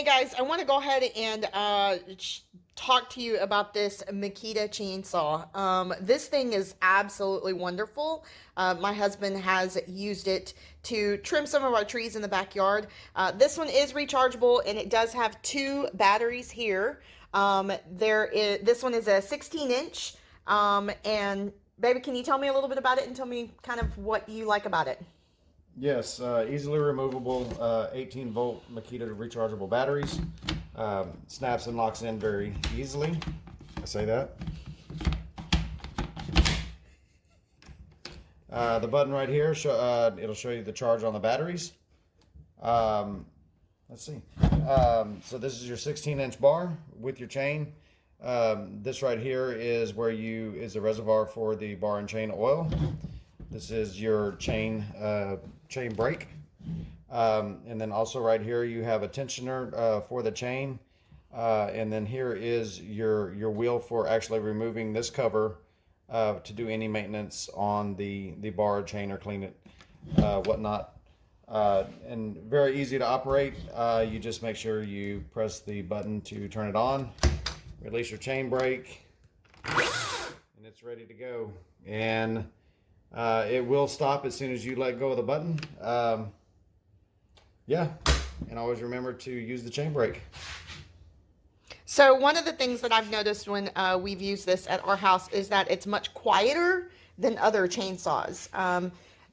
Hey guys, I want to go ahead and talk to you about this Makita chainsaw. This thing is absolutely wonderful. My husband has used it to trim some of our trees in the backyard. This one is rechargeable and it does have two batteries here. This one is a 16-inch. And baby, can you tell me a little bit about it and tell me kind of what you like about it? Yes, easily removable 18-volt Makita rechargeable batteries. Snaps and locks in very easily. I say that. The button right here, it'll show you the charge on the batteries. Let's see. So this is your 16-inch bar with your chain. This right here is is the reservoir for the bar and chain oil. This is your chain brake. And then also right here you have a tensioner for the chain. And then here is your wheel for actually removing this cover to do any maintenance on the bar or chain or clean it, whatnot. And very easy to operate. You just make sure you press the button to turn it on, release your chain brake, and it's ready to go. And it will stop as soon as you let go of the button. Yeah, and always remember to use the chain brake. So one of the things that I've noticed when we've used this at our house is that it's much quieter than other chainsaws.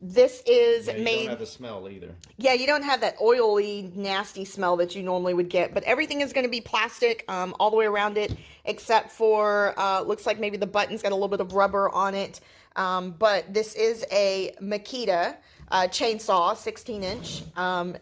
This is You made. don't have the smell either. Yeah, you don't have that oily, nasty smell that you normally would get, but everything is going to be plastic all the way around it, except for, looks like maybe the button's got a little bit of rubber on it. But this is a Makita chainsaw, 16-inch.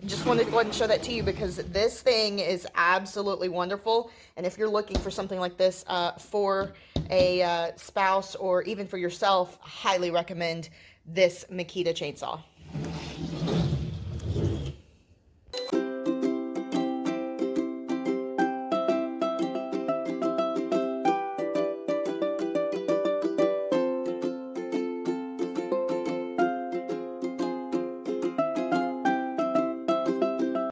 Just wanted to go ahead and show that to you because this thing is absolutely wonderful. And if you're looking for something like this for a spouse or even for yourself, highly recommend this Makita chainsaw.